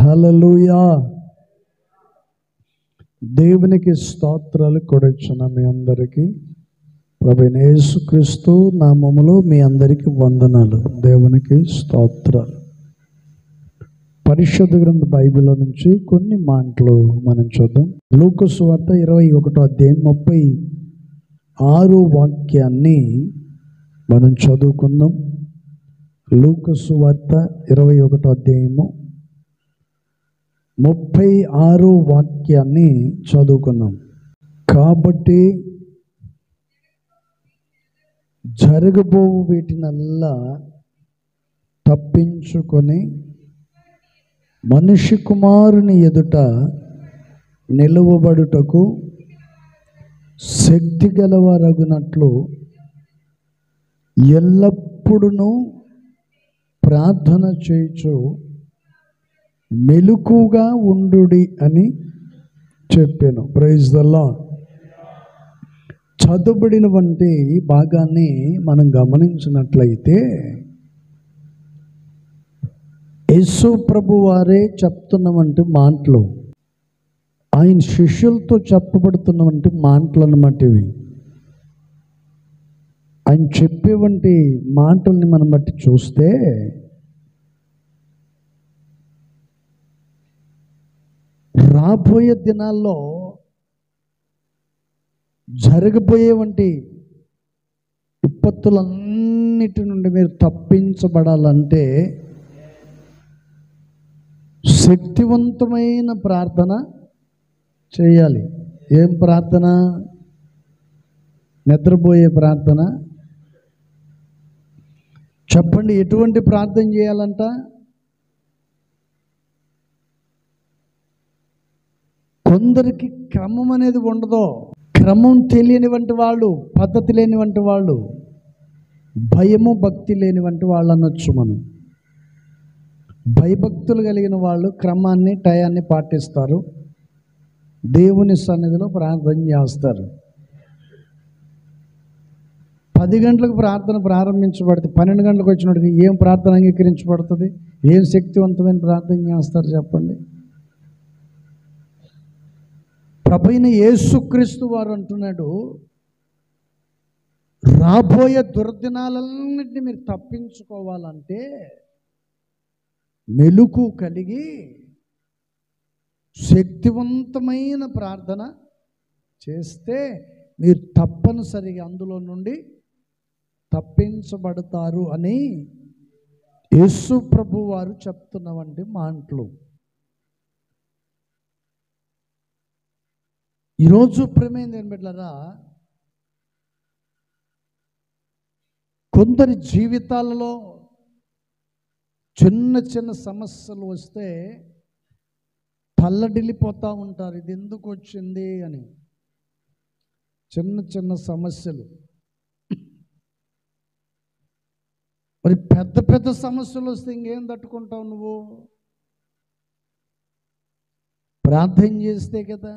హల్లెలూయా. దేవునికి స్తోత్రాలు కొడుచున్న మీ అందరికీ ప్రభువైన యేసుక్రీస్తు నామములో మీ అందరికీ వందనాలు. దేవునికి స్తోత్రాలు. పరిశుద్ధ గ్రంథ బైబిల్లో నుంచి కొన్ని మాటలు మనం చూద్దాం. లూకా సువార్త 21:36 వాక్యాన్ని మనం చదువుకుందాం. లూకా సువార్త 21:36 వాక్యాన్ని చదువుకుందాం. కాబట్టి జరగబో వీటినల్లా తప్పించుకొని మనిషి కుమారుని ఎదుట నిలువబడుటకు శక్తి గలవారగునట్లు ఎల్లప్పుడూ ప్రార్థన చేయుచు మెలకుగా ఉండుడి అని చెప్పాను. Praise the lord. చదువుబడిన వంటి భాగాన్ని మనం గమనించినట్లయితే యేసు ప్రభు వారే చెప్తున్నవంటి మాటలు, ఆయన శిష్యులతో చెప్పబడుతున్నవంటి మాటలు అన్నమాట ఇవి. ఆయన చెప్పేవంటి మాటల్ని మనం బట్టి చూస్తే రాబోయే దినాల్లో జరగబోయేవంటి విపత్తులన్నిటి నుండి మీరు తప్పించబడాలంటే శక్తివంతమైన ప్రార్థన చేయాలి. ఏం ప్రార్థన? నిద్రపోయే ప్రార్థన. చెప్పండి, ఎటువంటి ప్రార్థన చేయాలంట? కొందరికి క్రమం అనేది ఉండదు. క్రమం తెలియనివంటి వాళ్ళు, పద్ధతి లేనివంటి వాళ్ళు, భయము భక్తి లేనివంటి వాళ్ళు అనొచ్చు మనం. భయభక్తులు కలిగిన వాళ్ళు క్రమాన్ని, టయాన్ని పాటిస్తారు, దేవుని సన్నిధిలో ప్రార్థన చేస్తారు. 10 గంటలకు ప్రార్థన ప్రారంభించబడితే 12 గంటలకు వచ్చినట్టుగా ఏం ప్రార్థన అంగీకరించబడుతుంది? ఏం శక్తివంతమైన ప్రార్థన చేస్తారు చెప్పండి? ప్రభువైన యేసుక్రీస్తు వారు అంటున్నాడు, రాబోయే దుర్దినాలన్నింటినీ మీరు తప్పించుకోవాలంటే మెలుకు కలిగి శక్తివంతమైన ప్రార్థన చేస్తే మీరు తప్పనిసరిగా అందులో నుండి తప్పించబడతారు అని యేసు ప్రభు వారు చెప్తున్నవంటి మాటలు. ఈరోజు ప్రేమైంది ఏం బిడ్డలారా, కొందరి జీవితాలలో చిన్న చిన్న సమస్యలు వస్తే తల్లడిల్లిపోతూ ఉంటారు. ఇది ఎందుకు వచ్చింది అని. చిన్న చిన్న సమస్యలు. మరి పెద్ద పెద్ద సమస్యలు వస్తే ఇంకేం తట్టుకుంటావు నువ్వు? ప్రార్థన చేస్తే కదా.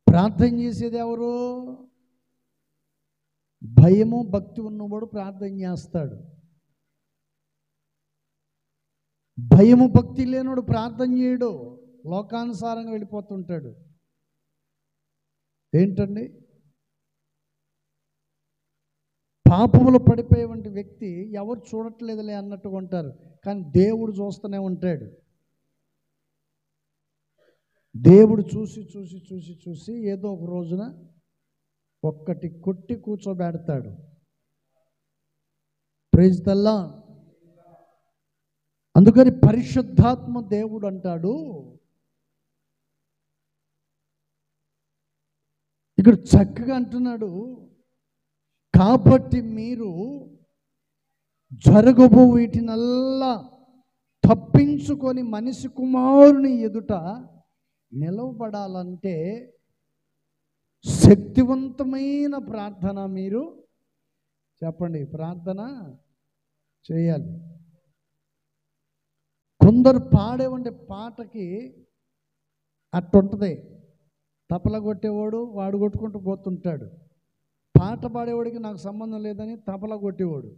ప్రార్థన చేసేది ఎవరు? భయము భక్తి ఉన్నవాడు ప్రార్థన చేస్తాడు. భయము భక్తి లేనివాడు ప్రార్థన చేయడు, లోకానుసారంగా వెళ్ళిపోతుంటాడు. ఏంటండి? పాపములు పడిపోయేవంటి వ్యక్తి ఎవరు చూడట్లేదులే అన్నట్టుగా ఉంటారు, కానీ దేవుడు చూస్తూనే ఉంటాడు. దేవుడు చూసి చూసి చూసి చూసి ఏదో ఒక రోజున ఒక్కటి కొట్టి కూర్చోబెడతాడు. Praise the Lord. అందుకని పరిశుద్ధాత్మ దేవుడు అంటాడు, ఇక్కడ చక్కగా అంటున్నాడు, కాబట్టి మీరు జరగబో వీటినల్లా తప్పించుకొని మనిషి కుమారుని ఎదుట నిలవబడాలంటే శక్తివంతమైన ప్రార్థన మీరు చెప్పండి, ప్రార్థన చేయాలి. కొందరు పాడేవంటి పాటకి అట్టుంటుంది. తపల కొట్టేవాడు వాడు కొట్టుకుంటూ పోతుంటాడు, పాట పాడేవాడికి నాకు సంబంధం లేదని తపల కొట్టేవాడు.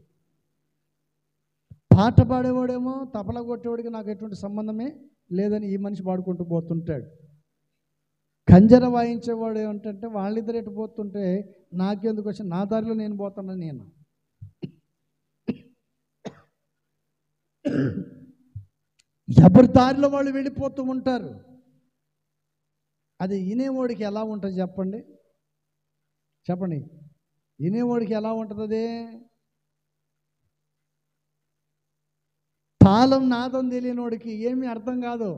పాట పాడేవాడేమో తబలా కొట్టేవాడికి నాకు ఎటువంటి సంబంధమే లేదని ఈ మనిషి పాడుకుంటూ పోతుంటాడు. కంజర వాయించేవాడు ఏమిటంటే వాళ్ళిద్దరు ఎటు పోతుంటే నాకెందుకు వచ్చి నా దారిలో నేను పోతానని నేను. ఎవరి దారిలో వాళ్ళు వెళ్ళిపోతూ ఉంటారు. అది వినేవాడికి ఎలా ఉంటుంది చెప్పండి, చెప్పండి, వినేవాడికి ఎలా ఉంటుంది? అదే తాళం నాదం తెలియనివాడికి ఏమీ అర్థం కాదు.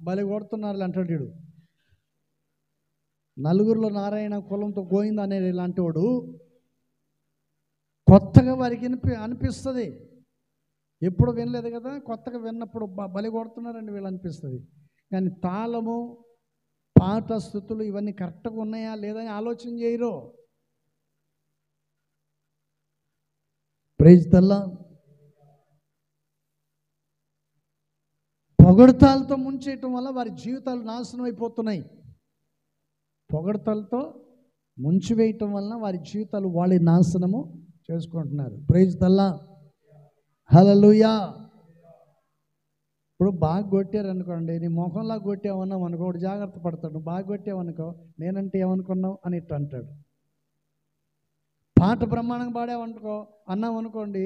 భలే కొడుతున్నారు అంటాడు వీడు. నలుగురిలో నారాయణ కులంతో గోయింది అనే ఇలాంటి వాడు కొత్తగా వారికి అనిపిస్తుంది. ఎప్పుడు వినలేదు కదా, కొత్తగా విన్నప్పుడు బలి కొడుతున్నారండి వీళ్ళు అనిపిస్తుంది. కానీ తాళము, పాట, స్థుతులు ఇవన్నీ కరెక్ట్గా ఉన్నాయా లేదని ఆలోచన చేయరు. Praise the Lord. పొగడతాలతో ముంచేయటం వల్ల వారి జీవితాలు నాశనం అయిపోతున్నాయి. పొగడతలతో ముంచివేయటం వలన వారి జీవితాలు వాళ్ళ నాశనము చేసుకుంటున్నారు. Praise the Lord. హల్లెలూయా. ఇప్పుడు బాగా కొట్టారనుకోండి, నీ ముఖంలా కొట్టావన్నావు అనుకో, ఒకటి జాగ్రత్త పడతాడు. నువ్వు బాగా కొట్టావనుకో, నేనంటే ఏమనుకున్నావు అని ఇట్లా అంటాడు. పాట బ్రహ్మాండంగా పాడావనుకో అన్నావు అనుకోండి,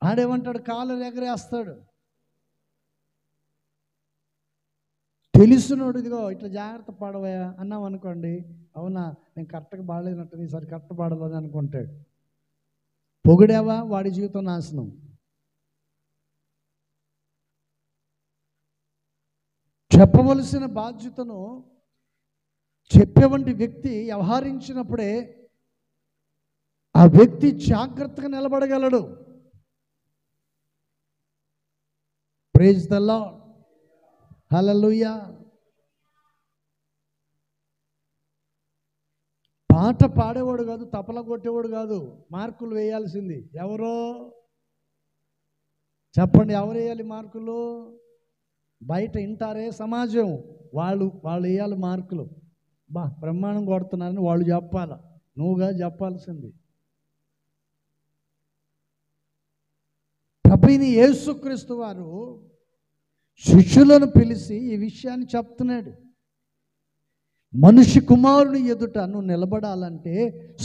ఆడేమంటాడు, కాళ్ళు ఎగరేస్తాడు. తెలిసినోడు ఇదిగో ఇట్లా జాగ్రత్త పాడవయా అన్నావు అనుకోండి, అవునా నేను కరెక్ట్గా పాడలేనట్టు ఈసారి కరెక్ట్ పాడాలని అనుకుంటాడు. పొగిడావా వాడి జీవితం నాశనం. చెప్పవలసిన బాధ్యతను చెప్పేవంటి వ్యక్తి వ్యవహరించినప్పుడే ఆ వ్యక్తి జాగ్రత్తగా నిలబడగలడు. Praise the Lord. హల్లెలూయా. పాట పాడేవాడు కాదు, తపల కొట్టేవాడు కాదు మార్కులు వేయాల్సింది ఎవరో చెప్పండి. ఎవరు వేయాలి మార్కులు? బయట వింటారే సమాజం, వాళ్ళు వేయాలి మార్కులు. బ్రహ్మాండం కొడుతున్నారని వాళ్ళు చెప్పాలి, నువ్వుగా చెప్పాల్సింది. ప్రభువైన యేసుక్రీస్తు వారు శిష్యులను పిలిచి ఈ విషయాన్ని చెప్తున్నాడు. మనిషి కుమారుని ఎదుట నువ్వు నిలబడాలంటే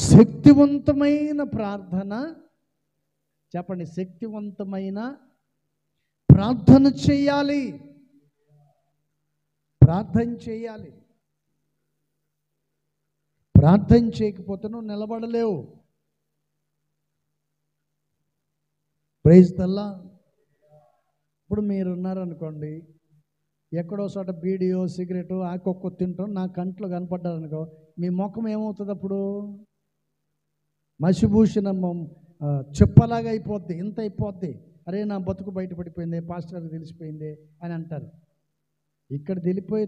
శక్తివంతమైన ప్రార్థన, చెప్పండి, శక్తివంతమైన ప్రార్థన చేయాలి. ప్రార్థన చేయాలి. ప్రార్థన చేయకపోతే నువ్వు నిలబడలేవు. Praise the lord. ఇప్పుడు మీరు ఉన్నారనుకోండి, ఎక్కడో చోట బీడియో సిగరెట్ ఆకొక్క తింటాం, నా కంట్లో కనపడ్డారనుకో, మీ ముఖం ఏమవుతుంది? అప్పుడు మసిభూషణ చెప్పలాగా అయిపోద్ది, ఇంత అయిపోద్ది. అరే నా బతుకు బయటపడిపోయింది, పాస్టర్కి తెలిసిపోయింది అని అంటారు. ఇక్కడ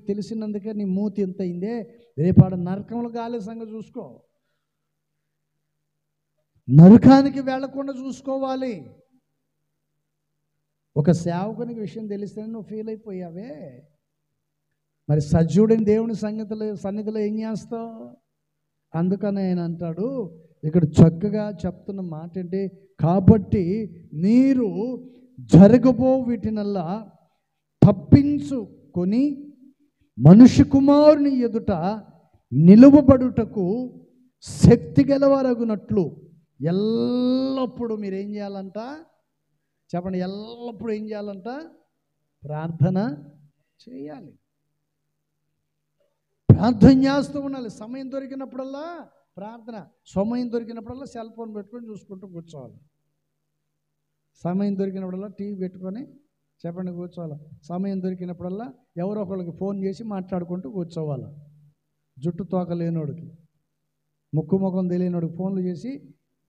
తెలిసినందుకే నీ మూతి ఎంత అయిందే, రేపాడు నరకంలో గాలి సంగతి చూసుకో. నరకానికి వెళ్లకుండా చూసుకోవాలి. ఒక సేవకునికి విషయం తెలిస్తేనే నువ్వు ఫీల్ అయిపోయావే, మరి సజీవుడైన దేవుని సన్నిధిలో ఏం చేస్తావు? అందుకని ఆయన అంటాడు ఇక్కడ చక్కగా చెప్తున్న మాట ఏంటి? కాబట్టి మీరు జరగబో వీటినల్లా తప్పించుకొని మనుష్య కుమారుని ఎదుట నిలువబడుటకు శక్తి గలవారగునట్లు ఎల్లప్పుడూ మీరేం చేయాలంట? చెప్పండి, ఎల్లప్పుడూ ఏం చేయాలంట? ప్రార్థన చేయాలి. ప్రార్థన చేస్తూ ఉండాలి. సమయం దొరికినప్పుడల్లా ప్రార్థన, సమయం దొరికినప్పుడల్లా సెల్ ఫోన్ పెట్టుకొని చూసుకుంటూ కూర్చోవాలి. సమయం దొరికినప్పుడల్లా టీవీ పెట్టుకొని చెప్పండి కూర్చోవాలి. సమయం దొరికినప్పుడల్లా ఎవరో ఒకళ్ళకి ఫోన్ చేసి మాట్లాడుకుంటూ కూర్చోవాలి. జుట్టు తోక లేనోడికి, ముక్కు ముఖం తెలియనోడికి ఫోన్లు చేసి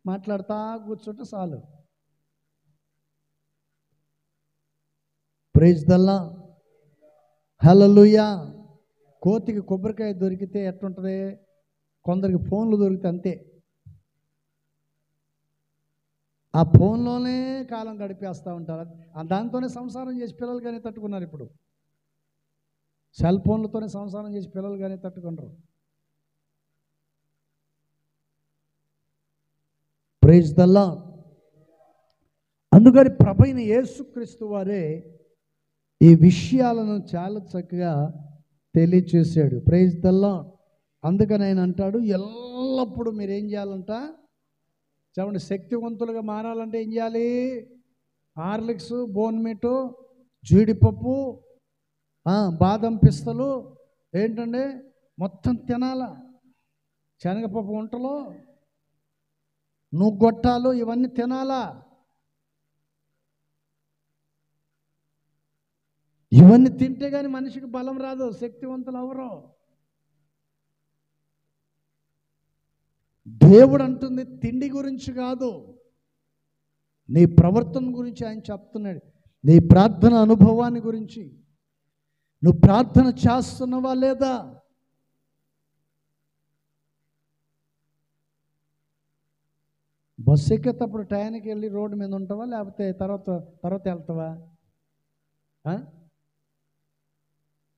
మాట్లాడుతూ కూర్చుంటే చాలు. Praise the Lord. హల్లెలూయా. కోతికి కొబ్బరికాయ దొరికితే ఎట్లుంటుంది? కొందరికి ఫోన్లు దొరికితే అంతే, ఆ ఫోన్లోనే కాలం గడిపేస్తూ ఉంటారు. దాంతోనే సంసారం చేసి పిల్లలు కానీ తట్టుకున్నారు. ఇప్పుడు సెల్ ఫోన్లతోనే సంసారం చేసి పిల్లలు కానీ తట్టుకున్నారు. Praise the Lord. అందుకని ప్రభువైన యేసుక్రీస్తు వారే ఈ విషయాలను చాలా చక్కగా తెలియచేశాడు. Praise the Lord. అందుకని ఆయన అంటాడు, ఎల్లప్పుడూ మీరు ఏం చేయాలంట చెప్పండి, శక్తివంతులుగా మారాలంటే ఏం చేయాలి? హార్లిక్స్, బోన్మీటు, జీడిపప్పు, బాదం పిస్తలు ఏంటండి మొత్తం తినాలా. శనగపప్పు వంటలు, నువ్వొట్టాలు ఇవన్నీ తినాలా. ఇవన్నీ తింటే కానీ మనిషికి బలం రాదు, శక్తివంతులు ఎవరు. దేవుడు అంటుంది తిండి గురించి కాదు, నీ ప్రవర్తన గురించి ఆయన చెప్తున్నాడు. నీ ప్రార్థన అనుభవాన్ని గురించి, నువ్వు ప్రార్థన చేస్తున్నావా లేదా? బస్సు ఎక్కేటప్పుడు టయానికి వెళ్ళి రోడ్డు మీద ఉంటావా, లేకపోతే తర్వాత వెళ్తావా?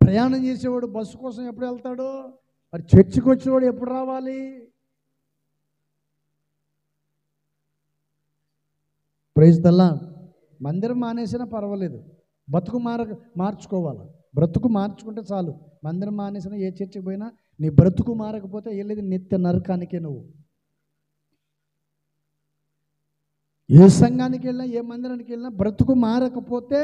ప్రయాణం చేసేవాడు బస్సు కోసం ఎప్పుడు వెళ్తాడు? మరి చర్చికి వచ్చేవాడు ఎప్పుడు రావాలి? Praise the Lord. మందిరం మానేసినా పర్వాలేదు, బ్రతుకు మార్చుకోవాలి. బ్రతుకు మార్చుకుంటే చాలు. మందిరం మానేసినా, ఏ చర్చికి పోయినా నీ బ్రతుకు మారకపోతే వెళ్ళేది నిత్య నరకానికే. నువ్వు ఏ సంఘానికి వెళ్ళినా, ఏ మందిరానికి వెళ్ళినా బ్రతుకు మారకపోతే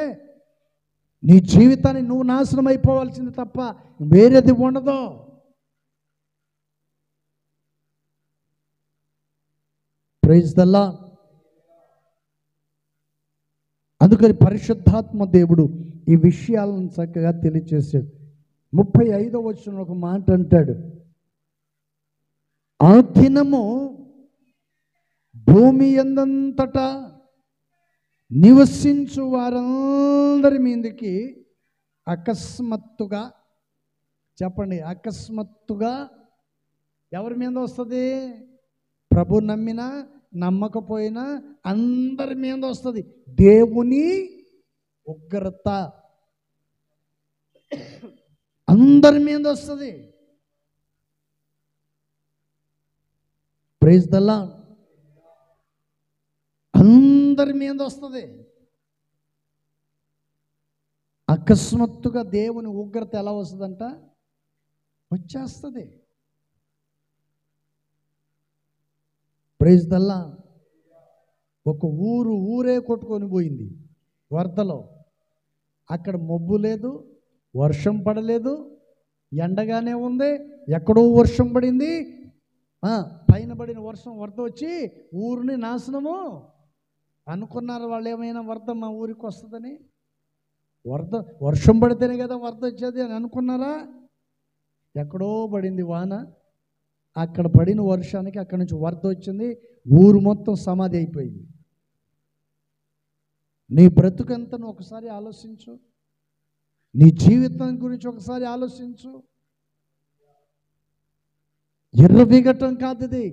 నీ జీవితాన్ని నువ్వు నాశనం అయిపోవాల్సింది తప్ప వేరేది ఉండదు. Praise the Lord. అందుకని పరిశుద్ధాత్మ దేవుడు ఈ విషయాలను చక్కగా తెలియచేశాడు. 35వ వచనంలో ఒక మాట అంటాడు, ఆ దినము భూమి యందంతటా నివసించు వారందరి మీదకి అకస్మాత్తుగా, చెప్పండి, అకస్మాత్తుగా ఎవరి మీద వస్తుంది? ప్రభు నమ్మినా నమ్మకపోయినా అందరి మీద వస్తుంది దేవుని ఉగ్రత. అందరి మీద వస్తుంది. Praise the Lord. అందరి మీద వస్తుంది. అకస్మాత్తుగా దేవుని ఉగ్రత ఎలా వస్తుందంట? వచ్చేస్తుంది. Praise the Lord. ఒక ఊరే కొట్టుకొని పోయింది వరదలో. అక్కడ మబ్బు లేదు, వర్షం పడలేదు, ఎండగానే ఉంది. ఎక్కడో వర్షం పడింది, పైన పడిన వర్షం వరద వచ్చి ఊరిని నాశనము. అనుకున్నారు వాళ్ళు ఏమైనా వరద మా ఊరికి వస్తుందని? వర్షం పడితేనే కదా వరద వచ్చేది అని అనుకున్నారా? ఎక్కడో పడింది వాన, అక్కడ పడిన వర్షానికి అక్కడి నుంచి వరద వచ్చింది, ఊరు మొత్తం సమాధి అయిపోయింది. నీ బ్రతుకంతను ఒకసారి ఆలోచించు, నీ జీవితం గురించి ఒకసారి ఆలోచించు. ఎర్రవిగటం కాదు ఇది.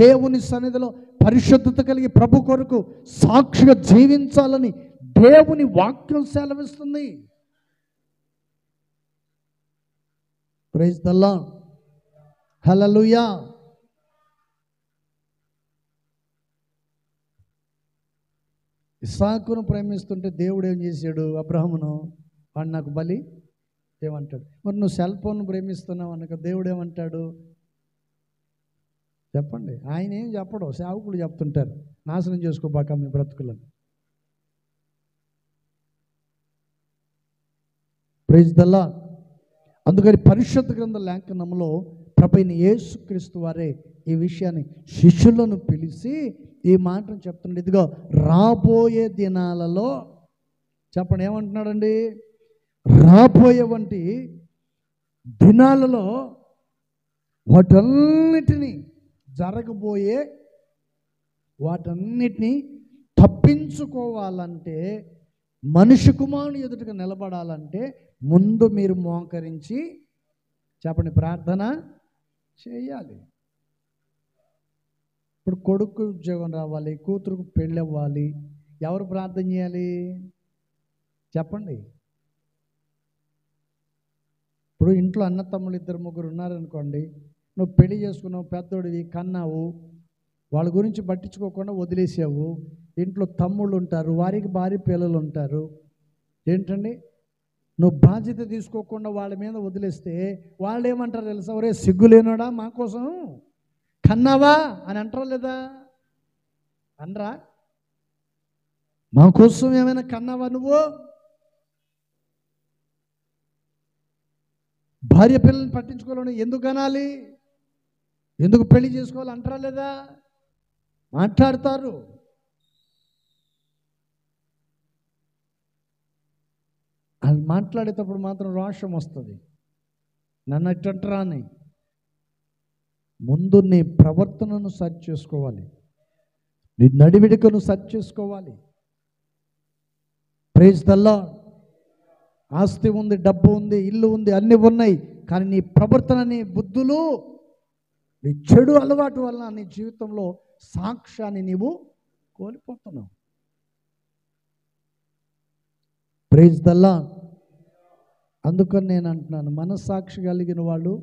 దేవుని సన్నిధిలో పరిశుద్ధత కలిగి ప్రభు కొరకు సాక్షిగా జీవించాలని దేవుని వాక్యం సెలవిస్తుంది. Praise the Lord. హల్లెలూయా. ఇస్సాకును ప్రేమిస్తుంటే దేవుడు ఏం చేశాడు? అబ్రహామును, వాడు నాకు బలి ఏమంటాడు? మరి నువ్వు సెల్ ఫోన్ ప్రేమిస్తున్నావు అనక దేవుడు ఏమంటాడు చెప్పండి? ఆయన ఏం చెప్పడు, సేవకులు చెప్తుంటారు, నాశనం చేసుకోబాక మీ బ్రతుకులను. Praise the Lord. అందుకని పరిశుద్ధ గ్రంథ లేఖనంలో ప్రభువైన యేసుక్రీస్తు వారే ఈ విషయాన్ని శిష్యులను పిలిచి ఈ మాటను చెప్తున్నాడు. ఇదిగో రాబోయే దినాలలో, చెప్పండి ఏమంటున్నాడండి? రాబోయే వంటి దినాలలో వాటన్నిటినీ జరగబోయే వాటన్నిటినీ తప్పించుకోవాలంటే, మనిషి కుమారుని ఎదుటగా నిలబడాలంటే ముందు మీరు మోకరించి చెప్పండి ప్రార్థన చేయాలి. ఇప్పుడు కొడుకు ఉద్యోగం రావాలి, కూతురుకు పెళ్ళి అవ్వాలి, ఎవరు ప్రార్థన చేయాలి చెప్పండి? ఇప్పుడు ఇంట్లో అన్న తమ్ముళ్ళు 2-3 ఉన్నారనుకోండి, నువ్వు పెళ్లి చేసుకున్నావు, పెద్దోడివి, కన్నావు, వాళ్ళ గురించి పట్టించుకోకుండా వదిలేసావు, ఇంట్లో తమ్ముళ్ళు ఉంటారు, వారికి భార్య పిల్లలు ఉంటారు. ఏంటండి, నువ్వు బాధ్యత తీసుకోకుండా వాళ్ళ మీద వదిలేస్తే వాళ్ళు ఏమంటారు తెలుసా? ఒరే సిగ్గులేనోడా, మా కోసం కన్నావా అని అంటారా లేదా? అనరా? మా కోసం ఏమైనా కన్నావా నువ్వు? భార్య పిల్లల్ని పట్టించుకోవాలని ఎందుకు అనాలి, ఎందుకు పెళ్లి చేసుకోవాలి అంటారా లేదా? మాట్లాడతారు. వాళ్ళు మాట్లాడేటప్పుడు మాత్రం రోషం వస్తుంది. నన్ను అట్టంటారా అని. ముందు నీ ప్రవర్తనను సరి చేసుకోవాలి, నీ నడివిడికను సరి చేసుకోవాలి. Praise the Lord. ఆస్తి ఉంది, డబ్బు ఉంది, ఇల్లు ఉంది, అన్నీ ఉన్నాయి, కానీ నీ ప్రవర్తన, నీ బుద్ధులు, నీ చెడు అలవాటు వల్ల నీ జీవితంలో సాక్ష్యాన్ని నీవు కోల్పోతున్నావు. Praise the Lord. అందుకని నేను అంటున్నాను, మనస్సాక్షి కలిగిన వాళ్ళు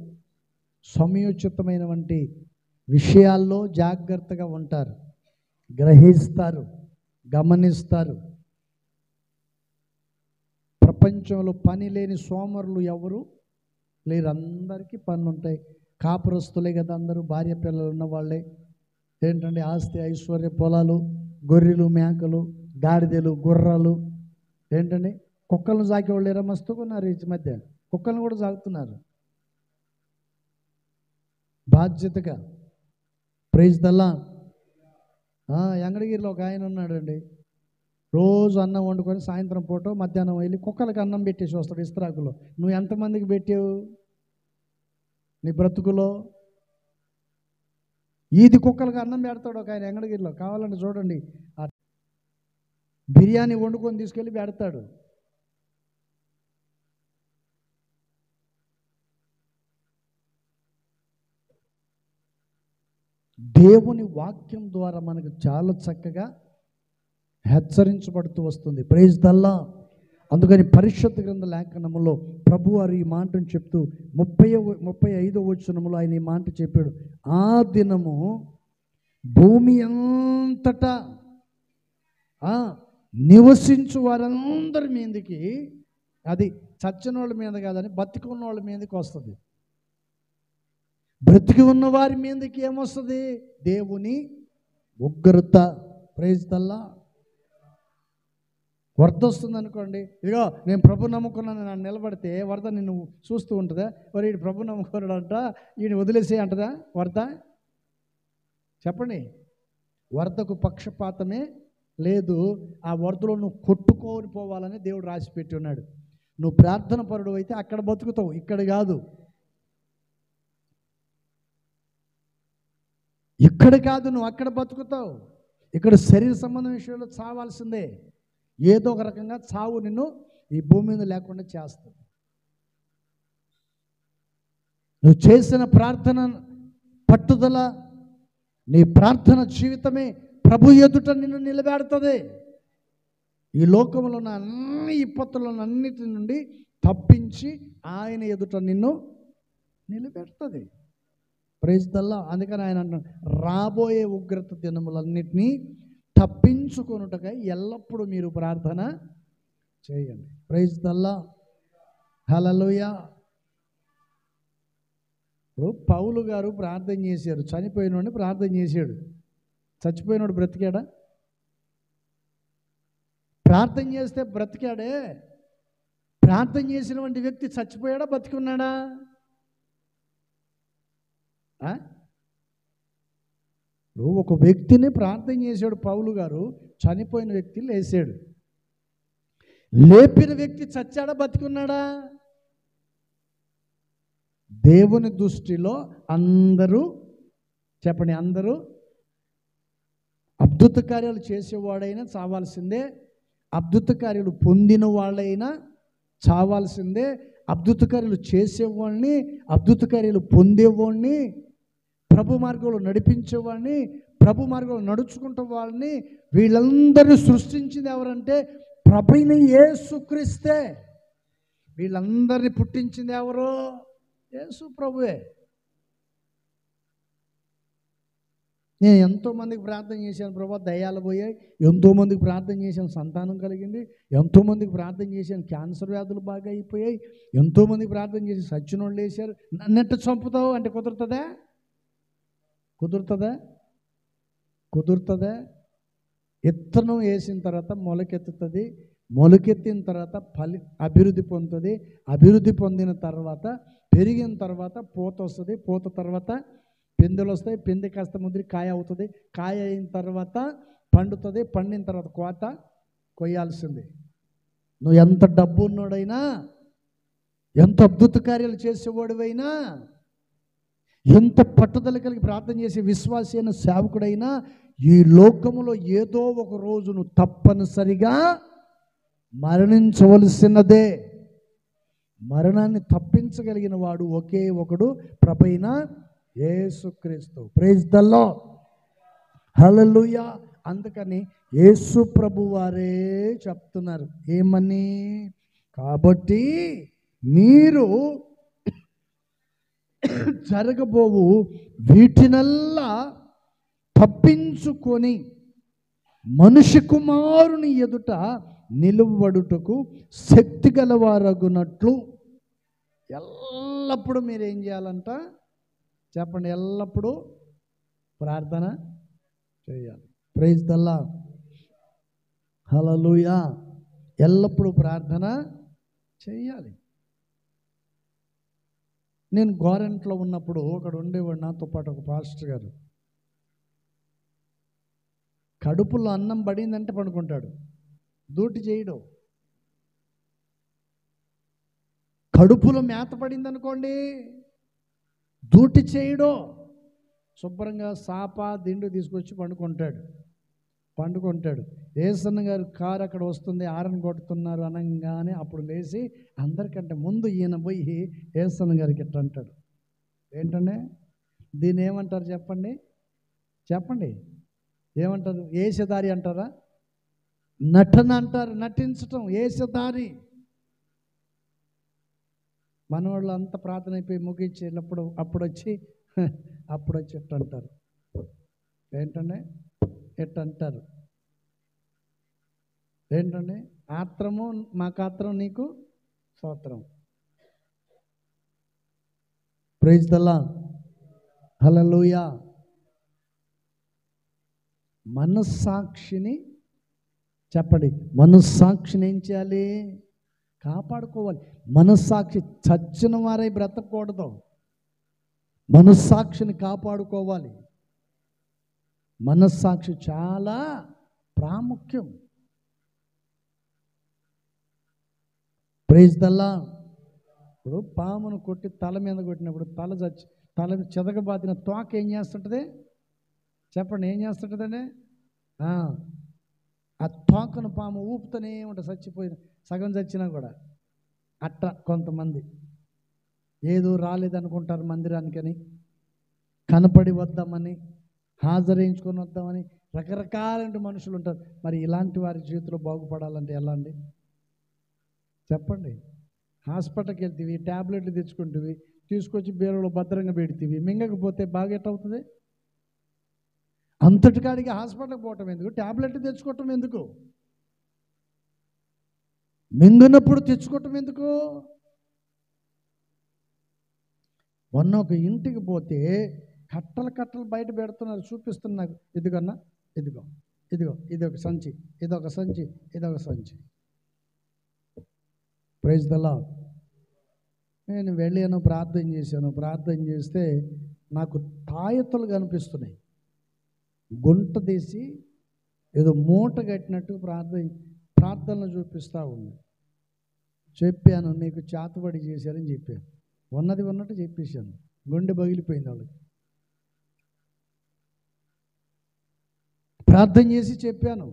సమయోచితమైనటువంటి విషయాల్లో జాగ్రత్తగా ఉంటారు, గ్రహిస్తారు, గమనిస్తారు. ప్రపంచంలో పని లేని సోమరులు ఎవరు లేరు, అందరికీ పనులు ఉంటాయి. కాపురస్తులే కదా అందరూ, భార్య పిల్లలు ఉన్న వాళ్ళే. ఏంటంటే ఆస్తి ఐశ్వర్య, పొలాలు, గొర్రెలు, మేకలు, గాడిదలు, గుర్రాలు. ఏంటండి, కుక్కలను సాకేవాళ్ళు లేరా? మస్తుగా ఉన్నారు ఈ మధ్య, కుక్కలను కూడా సాగుతున్నారు బాధ్యతగా. Praise the lord. యంగడగిరిలో ఒక ఆయన ఉన్నాడండి, రోజు అన్నం వండుకొని సాయంత్రం పూట మధ్యాహ్నం వెళ్ళి కుక్కలకు అన్నం పెట్టేసి వస్తాడు ఇస్త్రాకులో. నువ్వు ఎంతమందికి పెట్టావు నీ బ్రతుకులో? ఈది కుక్కలకు అన్నం పెడతాడు ఒక ఆయన యంగడగిరిలో, కావాలంటే చూడండి. బిర్యానీ వండుకొని తీసుకెళ్ళి పెడతాడు. దేవుని వాక్యం ద్వారా మనకు చాలా చక్కగా హెచ్చరించబడుతూ వస్తుంది. Praise the Lord. అందుకని పరిశుద్ధ గ్రంథ లేఖనములో ప్రభువారు ఈ మాటను చెప్తూ 35వ వచనములో ఆయన ఈ మాట చెప్పాడు. ఆ దినము భూమి అంతటా నివసించు వారందరి మీదకి, అది చచ్చిన వాళ్ళ మీద కాదని బతికున్న వాళ్ళ మీదకి వస్తుంది. బ్రతికి ఉన్న వారి మీదకి ఏమొస్తుంది? దేవుని ఉగ్రత. Praise the Lord. వరద వస్తుంది అనుకోండి, ఇదిగో నేను ప్రభు నమ్ముకున్నాను, నన్ను నిలబడితే వరద నిన్ను చూస్తూ ఉంటుందా? మరి ఈడు ప్రభు నమ్ముకున్నాడంట, ఈయన వదిలేసే అంటదా వరద? చెప్పండి. వరదకు పక్షపాతమే లేదు. ఆ వరదలో నువ్వు కొట్టుకొని పోవాలని దేవుడు రాసి పెట్టి ఉన్నాడు. నువ్వు ప్రార్థన పరుడు అయితే అక్కడ బతుకుతావు, ఇక్కడ కాదు. ఇక్కడ కాదు, నువ్వు అక్కడ బతుకుతావు. ఇక్కడ శరీర సంబంధం విషయంలో చావాల్సిందే. ఏదో ఒక రకంగా చావు నిన్ను ఈ భూమి మీద లేకుండా చేస్తుంది. నువ్వు చేసిన ప్రార్థన పట్టుదల, నీ ప్రార్థన జీవితమే ప్రభు ఎదుట నిన్ను నిలబెడుతుంది. ఈ లోకంలో ఉన్న అన్ని విపత్తులను అన్నిటి నుండి తప్పించి ఆయన ఎదుట నిన్ను నిలబెడుతుంది. Praise the Lord. అందుకని ఆయన అంటున్నాడు, రాబోయే ఉగ్రత దినములన్నిటినీ తప్పించుకొనుటకై ఎల్లప్పుడూ మీరు ప్రార్థన చేయండి. Praise the Lord. హల్లెలూయా. ఇప్పుడు పౌలు గారు ప్రార్థన చేశారు, చనిపోయినోడిని ప్రార్థన చేశాడు. చచ్చిపోయినోడు బ్రతికాడా? ప్రార్థన చేస్తే బ్రతికాడే. ప్రార్థన చేసినటువంటి వ్యక్తి చచ్చిపోయాడా, బతికున్నాడా? ఇప్పుడు ఒక వ్యక్తిని ప్రార్థన చేశాడు పౌలు గారు, చనిపోయిన వ్యక్తి లేచాడు. లేపిన వ్యక్తి చచ్చాడా, బతికున్నాడా? దేవుని దృష్టిలో అందరూ, చెప్పండి, అందరూ అద్భుత కార్యాలు చేసేవాడైనా చావాల్సిందే, అద్భుత కార్యాలు పొందిన వాళ్ళైనా చావాల్సిందే, అద్భుత కార్యాలు చేసేవాడిని, అద్భుత కార్యాలు పొందేవాడిని, ప్రభు మార్గంలో నడిపించేవాడిని, ప్రభు మార్గంలో నడుచుకుంటే వాళ్ళని, వీళ్ళందరినీ సృష్టించింది ఎవరంటే ప్రభువైన యేసుక్రీస్తే. వీళ్ళందరినీ పుట్టించింది ఎవరు? యేసు ప్రభువే. నేను ఎంతోమందికి ప్రార్థన చేశాను ప్రభా, దయ్యాలు పోయాయి. ఎంతోమందికి ప్రార్థన చేశాను, సంతానం కలిగింది. ఎంతోమందికి ప్రార్థన చేశాను, క్యాన్సర్ వ్యాధులు బాగా అయిపోయాయి. ఎంతోమందికి ప్రార్థన చేసి సచ్చినోళ్ళు వేశారు. నన్నెట్ట చంపుతావు అంటే కుదురుతుందా? కుదురుతుందా? కుదురుతుందా? విత్తనం వేసిన తర్వాత మొలకెత్తుతుంది. మొలకెత్తిన తర్వాత అభివృద్ధి పొందుతుంది. అభివృద్ధి పొందిన తర్వాత పెరిగిన తర్వాత పూత వస్తుంది. పూత తర్వాత పిందెలు వస్తాయి. పిందె కాస్త ముదిరి కాయ అవుతుంది. కాయ అయిన తర్వాత పండుతుంది. పండిన తర్వాత కోత కొయ్యాల్సింది. నువ్వు ఎంత డబ్బు ఉన్నోడైనా, ఎంత అద్భుత కార్యాలు చేసేవాడివైనా, ఎంత పట్టుదల కలిగి ప్రార్థన చేసే విశ్వాసి అయిన సేవకుడైనా, ఈ లోకములో ఏదో ఒక రోజు నువ్వు తప్పనిసరిగా మరణించవలసినదే. మరణాన్ని తప్పించగలిగిన వాడు ఒకే ఒకడు, ప్రభువైన యేసుక్రీస్తు. Praise the Lord, hallelujah. అందుకని యేసు ప్రభు వారే చెప్తున్నారు ఏమని? కాబట్టి మీరు జరగబోవు వీటినల్లా తప్పించుకొని మనుష్య కుమారుని ఎదుట నిలువబడుటకు శక్తి గలవారగునట్లు ఎల్లప్పుడూ మీరు ఏం చేయాలంట చెప్పండి? ఎల్లప్పుడూ ప్రార్థన చేయాలి. ప్రైజ్ ద లార్డ్, హల్లెలూయా. ఎల్లప్పుడూ ప్రార్థన చేయాలి. నేను గోరెంట్లో ఉన్నప్పుడు అక్కడ ఉండేవాడు నాతో పాటు ఒక పాస్టర్ గారు. కడుపులో అన్నం పడిందంటే పడుకుంటాడు, దూటి చేయడు. కడుపులో మేత పడింది అనుకోండి, దూటి చేయడు. శుభ్రంగా సాప దిండు తీసుకొచ్చి పండుకుంటాడు. ఏసన్న గారు కారు అక్కడ వస్తుంది, ఆరన్ కొడుతున్నారు అనగానే అప్పుడు లేచి అందరికంటే ముందు ఈయన పోయి ఏసన్న గారికి ఇట్లా అంటాడు. ఏంటంటే దీన్ని ఏమంటారు చెప్పండి? చెప్పండి, ఏమంటారు? ఏషదారి అంటారా? నటన అంటారు. నటించటం ఏషదారి. మనవాళ్ళు అంత ప్రార్థన అయిపోయి ముగించేటప్పుడు అప్పుడు వచ్చి ఎట్ట అంటారు? ఏంటండి ఎట్ట అంటారు? ఏంటండి? ఆత్రము మాకాత్రం నీకు స్తోత్రం. ప్రైజ్ ద లార్డ్, హల్లెలూయా. మనస్సాక్షిని చెప్పండి, మనస్సాక్షిని ఏం చేయాలి? కాపాడుకోవాలి. మనస్సాక్షి చచ్చిన వారై బ్రతకూడదు. మనస్సాక్షిని కాపాడుకోవాలి. మనస్సాక్షి చాలా ప్రాముఖ్యం. Praise the Lord. ఇప్పుడు పామును కొట్టి తల మీద కొట్టినప్పుడు తల చెదగబాదిన తోక ఏం చేస్తుంటుంది చెప్పండి? ఏం చేస్తుంటుందండి? ఆ తోకను పాము ఊపుతూనే ఉంటుంది, చచ్చిపోయిన సగం చచ్చినా కూడా. అట్లా కొంతమంది ఏదో రాలేదనుకుంటారు మందిరానికని, కనపడి వద్దామని, హాజరేయించుకొని వద్దామని రకరకాల మనుషులు ఉంటారు. మరి ఇలాంటి వారి జీవితంలో బాగుపడాలంటే ఎలా అండి చెప్పండి? హాస్పిటల్కి వెళ్తేవి, ట్యాబ్లెట్లు తెచ్చుకుంటేవి, తీసుకొచ్చి బీరులో భద్రంగా పెడితేవి, మింగకపోతే బాగా ఎట్టవుతుంది? అంతటికాడికి హాస్పిటల్కి పోవటం ఎందుకు? ట్యాబ్లెట్ తెచ్చుకోవటం ఎందుకు? మింగినప్పుడు తెచ్చుకోవటం ఎందుకు? మొన్న ఒక ఇంటికి పోతే కట్టలు బయట పెడుతున్నారు, చూపిస్తున్నారు. ఇదిగన్నా, ఇదిగో ఇది ఒక సంచి, ఇదొక సంచి, ఇదొక సంచి. Praise the Lord. నేను వెళ్ళాను, ప్రార్థన చేశాను. ప్రార్థన చేస్తే నాకు తాయెత్తులు కనిపిస్తున్నాయి. గుంట తీసి ఏదో మూట కట్టినట్టు ప్రార్థనలు చూపిస్తూ ఉంది. చెప్పాను, నీకు చేతబడి చేశారని చెప్పాను. ఉన్నది ఉన్నట్టు చెప్పేశాను. గుండె పగిలిపోయింది వాళ్ళకి. ప్రార్థన చేసి చెప్పాను,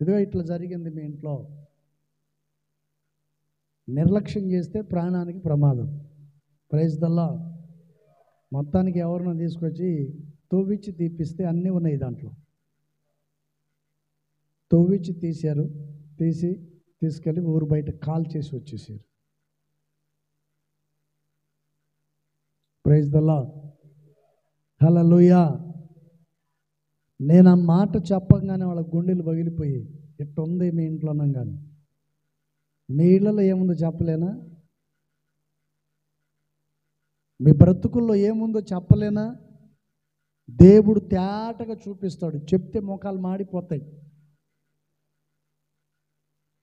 ఇదిగో ఇట్లా జరిగింది మీ ఇంట్లో. నిర్లక్ష్యం చేస్తే ప్రాణానికి ప్రమాదం. Praise the Lord. మొత్తానికి ఎవరినో తీసుకొచ్చి తవ్విచ్చి తీపిస్తే అన్నీ ఉన్నాయి దాంట్లో. తవ్విచ్చి తీశారు, తీసుకెళ్ళి ఊరు బయట కాల్ చేసి వచ్చేసారు. ప్రైజ్ ద లార్డ్, హల్లెలూయా. నేను ఆ మాట చెప్పగానే వాళ్ళ గుండెలు పగిలిపోయి ఎట్టుంది మీ ఇంట్లో కానీ మీ ఇళ్ళలో ఏముందో చెప్పలేనా? మీ బ్రతుకుల్లో ఏముందో చెప్పలేనా? దేవుడు తేటగా చూపిస్తాడు. చెప్తే ముఖాలు మాడిపోతాయి.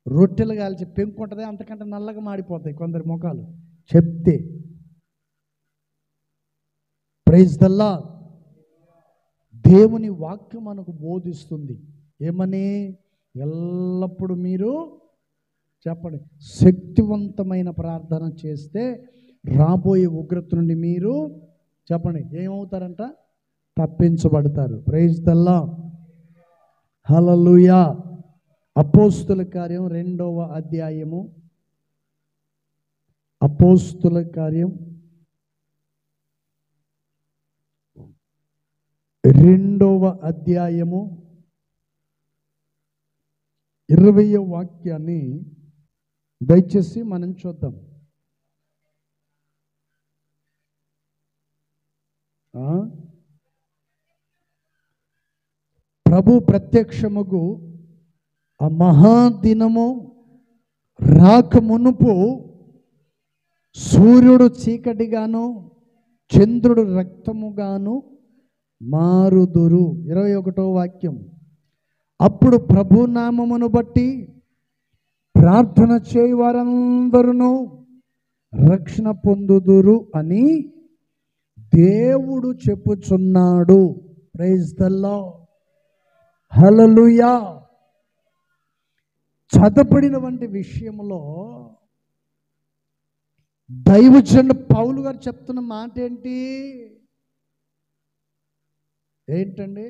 రొట్టెలు కాల్చి పెంకు ఉంటుంది, అంతకంటే నల్లగా మాడిపోతాయి కొందరి ముఖాలు చెప్తే. Praise the Lord. దేవుని వాక్యం మనకు బోధిస్తుంది ఏమని? ఎల్లప్పుడూ మీరు చెప్పండి, శక్తివంతమైన ప్రార్థన చేస్తే రాబోయే ఉగ్రత నుండి మీరు చెప్పండి ఏమవుతారంట? తప్పించబడతారు. Praise the Lord. హల్లెలూయా. అపోస్తుల కార్యం 2వ అధ్యాయము. అపోస్తుల కార్యం 2వ అధ్యాయము 20వ వాక్యాన్ని దయచేసి మనం చూద్దాం. ప్రభు ప్రత్యక్షముకు ఆ మహాదినము రాక మునుపు సూర్యుడు చీకటిగాను చంద్రుడు రక్తముగాను మారుదురు. 21వ వాక్యం. అప్పుడు ప్రభు నామమును బట్టి ప్రార్థన చేయి వారందరూ రక్షణ పొందుదురు అని దేవుడు చెప్పుచున్నాడు. Praise the Lord. హల్లెలూయా. చదపడిన వంటి విషయంలో దైవజనుడు పౌలు గారు చెప్తున్న మాట ఏంటండి?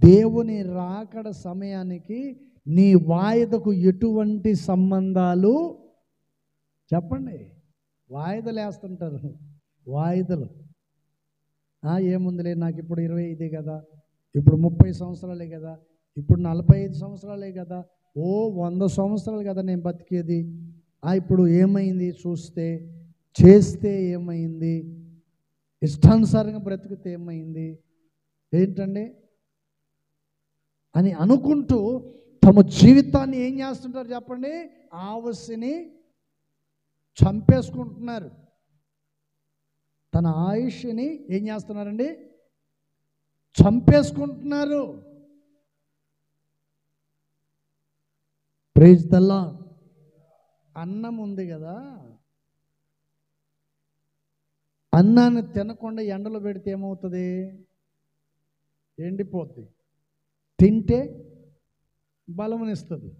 దేవుని రాకడ సమయానికి నీ వాయిదకు ఎటువంటి సంబంధాలు? చెప్పండి. వాయిదలు వేస్తుంటారు. వాయిదలు ఏముందిలే, నాకు ఇప్పుడు 25 కదా, ఇప్పుడు 30 సంవత్సరాలే కదా, ఇప్పుడు 45 సంవత్సరాలే కదా, 100 సంవత్సరాలు కదా నేను బతికేది. ఇప్పుడు ఏమైంది? చూస్తే చేస్తే ఏమైంది? ఇష్టానుసారంగా బ్రతికితే ఏమైంది? ఏంటండి అని అనుకుంటూ తమ జీవితాన్ని ఏం చేస్తుంటారు చెప్పండి? ఆవస్యని చంపేసుకుంటున్నారు. తన ఆయుష్ని ఏం చేస్తున్నారండి? చంపేసుకుంటున్నారు. Praise the Lord. అన్నం ఉంది కదా, అన్నాన్ని తినకుండా ఎండలో పెడితే ఏమవుతుంది? ఎండిపోద్ది. తింటే బలమునిస్తుంది.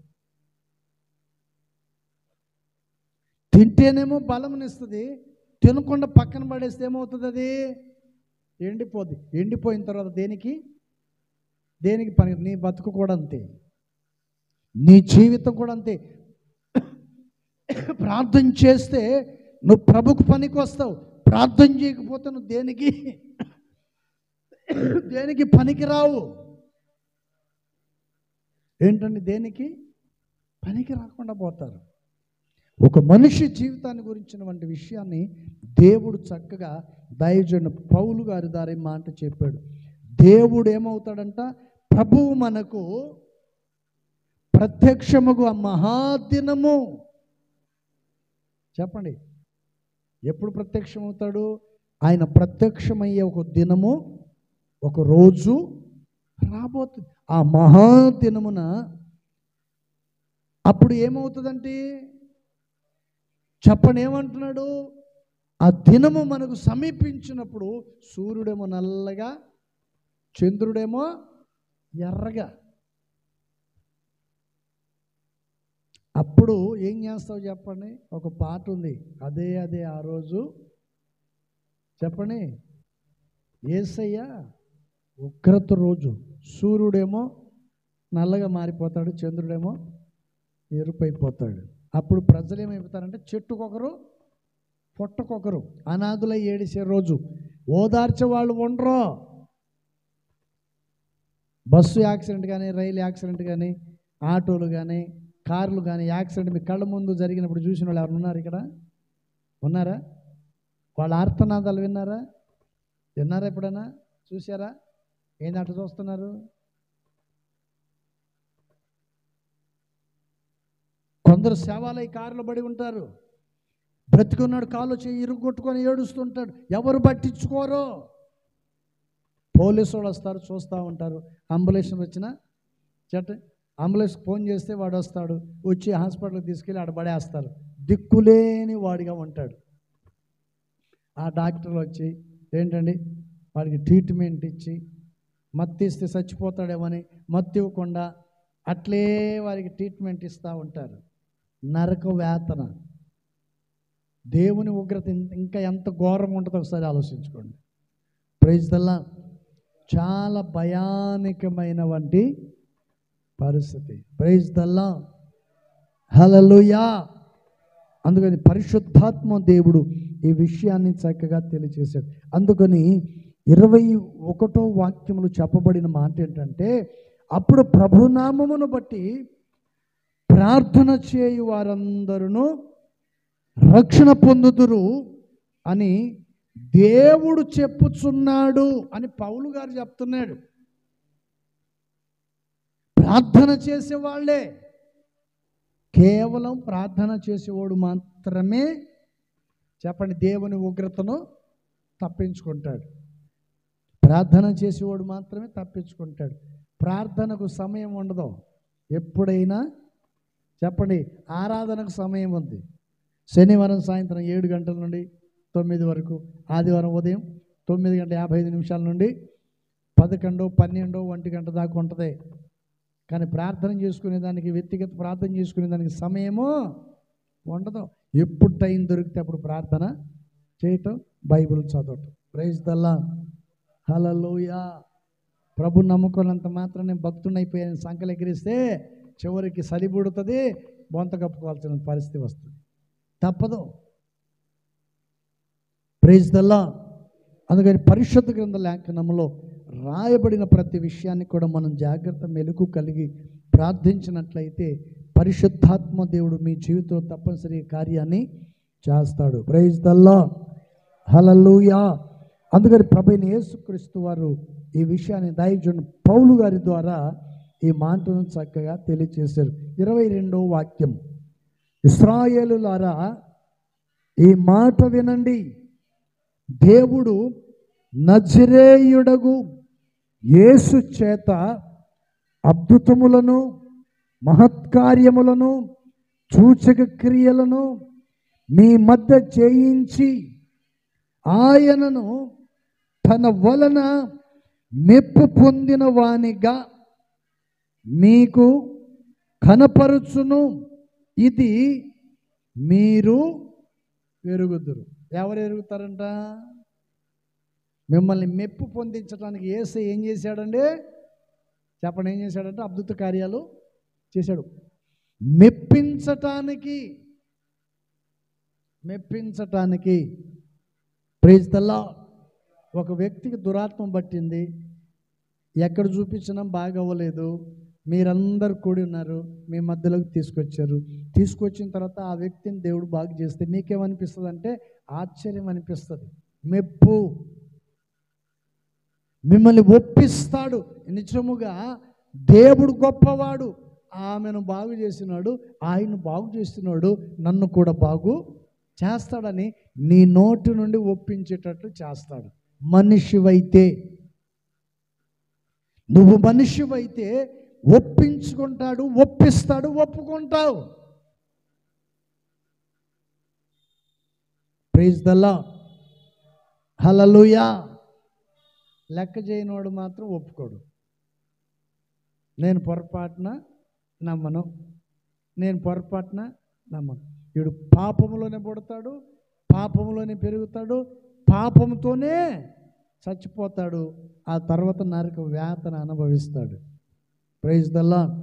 తింటేనేమో బలమునిస్తుంది, తినకుండా పక్కన పడేస్తే ఏమవుతుంది? అది ఎండిపోద్ది. ఎండిపోయిన తర్వాత దేనికి పని? నీ బతుకు కూడా అంతే, నీ జీవితం కూడా అంతే. ప్రార్థన చేస్తే నువ్వు ప్రభుకు పనికి వస్తావు, ప్రార్థన చేయకపోతే నువ్వు దేనికి పనికి రావు. ఏంటండి? దేనికి పనికి రాకుండా పోతారు. ఒక మనిషి జీవితాన్ని గురించినటువంటి విషయాన్ని దేవుడు చక్కగా దైవజనుడు పౌలు గారి ద్వారా మాట చెప్పాడు. దేవుడు ఏమవుతాడంట? ప్రభువు మనకు ప్రత్యక్షముగు ఆ మహాదినము. చెప్పండి, ఎప్పుడు ప్రత్యక్షమవుతాడు? ఆయన ప్రత్యక్షమయ్యే ఒక దినము, ఒక రోజు రాబోతుంది. ఆ మహాదినమున అప్పుడు ఏమవుతుందంటే చెప్పండి, ఏమంటున్నాడు? ఆ దినము మనకు సమీపించినప్పుడు సూర్యుడేమో నల్లగా, చంద్రుడేమో ఎర్రగా. అప్పుడు ఏం చేస్తావు చెప్పండి? ఒక పాట ఉంది, అదే ఆ రోజు చెప్పండి. యేసయ్య ఉగ్రత రోజు సూర్యుడేమో నల్లగా మారిపోతాడు, చంద్రుడేమో ఎరుపైపోతాడు. అప్పుడు ప్రజలు ఏమైపోతారంటే చెట్టుకొకరు పొట్టకొకరు అనాథులై ఏడిసే రోజు. ఓదార్చే వాళ్ళు ఉండరు. బస్సు యాక్సిడెంట్ కానీ, రైలు యాక్సిడెంట్ కానీ, ఆటోలు కానీ, కార్లు కానీ యాక్సిడెంట్ మీ కళ్ళ ముందు జరిగినప్పుడు చూసిన వాళ్ళు ఎవరు ఉన్నారు? ఇక్కడ ఉన్నారా? వాళ్ళ ఆర్తనాదాలు విన్నారా? ఎప్పుడైనా చూసారా? ఏంటంట చూస్తున్నారు? కొందరు సేవాలయ కారులో పడి ఉంటారు, బ్రతికున్నాడు, కాలు చేయి ఇరుగొట్టుకొని ఏడుస్తుంటాడు, ఎవరు పట్టించుకోరు. పోలీసు వాళ్ళు వస్తారు, చూస్తూ ఉంటారు. అంబులెన్స్ వచ్చినా అంబులెన్స్ ఫోన్ చేస్తే వాడు వస్తాడు, వచ్చి హాస్పిటల్కి తీసుకెళ్ళి ఆడ పడేస్తారు. దిక్కులేని వాడిగా ఉంటాడు. ఆ డాక్టర్లు వచ్చి ఏంటండి వాడికి ట్రీట్మెంట్ ఇచ్చి మత్తు ఇస్తే చచ్చిపోతాడేమని మత్తు ఇవ్వకుండా అట్లే వారికి ట్రీట్మెంట్ ఇస్తూ ఉంటారు. నరక వేతన. దేవుని ఉగ్రత ఇంకా ఎంత ఘోరంగా ఉంటుందో ఒకసారి ఆలోచించుకోండి. Praise the Lord. చాలా భయానకమైనటువంటి పరిస్థితి. Praise the Lord. హల్లెలూయా. అందుకని పరిశుద్ధాత్మ దేవుడు ఈ విషయాన్ని చక్కగా తెలియజేశాడు. అందుకని 21వ వాక్యములు చెప్పబడిన మాట ఏంటంటే, అప్పుడు ప్రభునామమును బట్టి ప్రార్థన చేయు వారందరూ రక్షణ పొందుదురు అని దేవుడు చెప్పుచున్నాడు అని పౌలు గారు చెప్తున్నాడు. ప్రార్థన చేసేవాళ్లే, కేవలం ప్రార్థన చేసేవాడు మాత్రమే చెప్పండి దేవుని ఉగ్రతను తప్పించుకుంటాడు. ప్రార్థన చేసేవాడు మాత్రమే తప్పించుకుంటాడు. ప్రార్థనకు సమయం ఉండదు. ఎప్పుడైనా చెప్పండి ఆరాధనకు సమయం ఉంది. శనివారం సాయంత్రం 7 గంటల నుండి 9 వరకు, ఆదివారం ఉదయం 9:55 నుండి 11, 12, 1 గంట దాకా ఉంటుంది. కానీ ప్రార్థన చేసుకునేదానికి, వ్యక్తిగత ప్రార్థన చేసుకునేదానికి సమయము ఉండదు. ఎప్పుడు టైం దొరికితే అప్పుడు ప్రార్థన చేయటం, బైబిల్ చదవటం. Praise the Lord. హల్లెలూయా. ప్రభు నమ్ముకున్నంత మాత్రం నేను భక్తుడిని అయిపోయాను సంకలు ఎగిరిస్తే చివరికి సరిపడుతుంది, బొంత కప్పుకోవాల్సిన పరిస్థితి వస్తుంది. తప్పదు. Praise the Lord. అందుకని పరిశుద్ధ గ్రంథ లేఖనంలో రాయబడిన ప్రతి విషయాన్ని కూడా మనం జాగ్రత్త మెలకు కలిగి ప్రార్థించినట్లయితే పరిశుద్ధాత్మ దేవుడు మీ జీవితంలో తప్పనిసరి కార్యాన్ని చేస్తాడు. Praise the Lord. హల్లెలూయా. అందుకని ప్రభువైన యేసుక్రీస్తు వారు ఈ విషయాన్ని దైవజనుడు పౌలు గారి ద్వారా ఈ మాటను చక్కగా తెలియజేశారు. 22వ వాక్యం, ఇశ్రాయేలులారా ఈ మాట వినండి, దేవుడు నజరేయుడగు యేసు చేత అద్భుతములను మహత్కార్యములను సూచక క్రియలను మీ మధ్య చేయించి ఆయనను తన వలన మెప్పు పొందిన వానిగా మీకు కనపరుచును. ఇది మీరు ఎరుగుదురు. ఎవరు ఎరుగుతారంట? మిమ్మల్ని మెప్పు పొందించడానికి యేసు ఏం చేశాడండి? చెప్పండి, ఏం చేశాడంటే అద్భుత కార్యాలు చేశాడు. మెప్పించటానికి. Praise the Lord. ఒక వ్యక్తికి దురాత్మ పట్టింది, ఎక్కడ చూపించినా బాగా అవ్వలేదు, మీరందరూ కూడి ఉన్నారు, మీ మధ్యలోకి తీసుకొచ్చారు. తీసుకొచ్చిన తర్వాత ఆ వ్యక్తిని దేవుడు బాగు చేస్తే మీకేమనిపిస్తుంది అంటే ఆశ్చర్యం అనిపిస్తుంది. మెప్పు. మిమ్మల్ని ఒప్పిస్తాడు. నిజముగా దేవుడు గొప్పవాడు, ఆమెను బాగు చేసినాడు, ఆయన బాగు చేస్తున్నాడు, నన్ను కూడా బాగు చేస్తాడని నీ నోటి నుండి ఒప్పించేటట్లు చేస్తాడు. మనిషివైతే, నువ్వు మనిషివైతే ఒప్పించుకుంటాడు, ఒప్పిస్తాడు, ఒప్పుకుంటావు. Praise the Lord. హల్లెలూయా. లెక్క చేయనివాడు మాత్రం ఒప్పుకోడు. నేను పొరపాటున నమ్మను, వీడు పాపంలోనే పుడతాడు, పాపంలోనే పెరుగుతాడు, పాపంతోనే చచ్చిపోతాడు, ఆ తర్వాత నరక వేతన అనుభవిస్తాడు. Praise the Lord.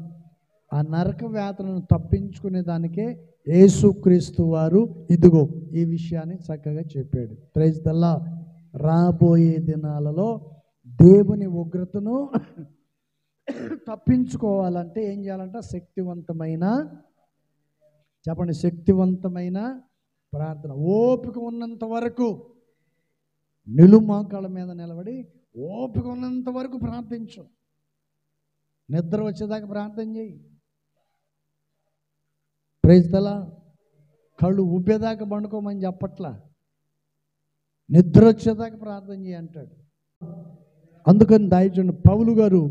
ఆ నరక వేతనను తప్పించుకునే దానికే యేసుక్రీస్తు వారు ఇదిగో ఈ విషయాన్ని చక్కగా చెప్పాడు. Praise the Lord. రాబోయే దినాలలో దేవుని ఉగ్రతను తప్పించుకోవాలంటే ఏం చేయాలంటే శక్తివంతమైన, చెప్పండి, శక్తివంతమైన ప్రార్థన. ఓపిక ఉన్నంత వరకు నిలుమోకాళ్ళ మీద నిలబడి ఓపిక ఉన్నంత వరకు ప్రార్థించు. నిద్ర వచ్చేదాకా ప్రార్థన చేయి. Praise the Lord. కళ్ళు ఉబ్బేదాకా పండుకోమని చెప్పట్లా, నిద్ర వచ్చేదాకా ప్రార్థన చేయి అంటాడు. అందుకని దైవజనుడు పౌలు గారు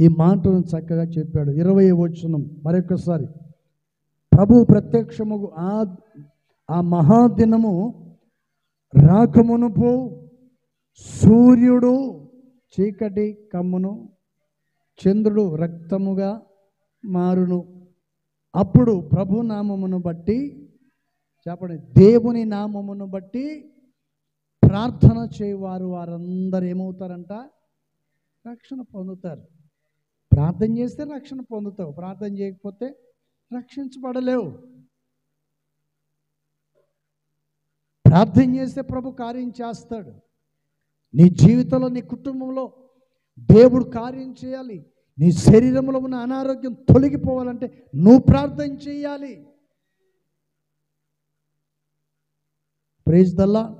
ఈ మాటను చక్కగా చెప్పాడు. 20వ వచనం మరొకసారి, ప్రభు ప్రత్యక్షము ఆ మహాదినము రాకమునుపు సూర్యుడు చీకటి కమ్మును, చంద్రుడు రక్తముగా మారును. అప్పుడు ప్రభు నామమును బట్టి, చెప్పండి, దేవుని నామమును బట్టి ప్రార్థన చేయవారు వారందరూ ఏమవుతారంట? రక్షణ పొందుతారు. ప్రార్థన చేస్తే రక్షణ పొందుతావు, ప్రార్థన చేయకపోతే రక్షించబడలేవు. ప్రార్థన చేస్తే ప్రభు కార్యం చేస్తాడు. నీ జీవితంలో, నీ కుటుంబంలో దేవుడు కార్యం చేయాలి. నీ శరీరంలో ఉన్న అనారోగ్యం తొలగిపోవాలంటే నువ్వు ప్రార్థన చేయాలి. Praise the Lord.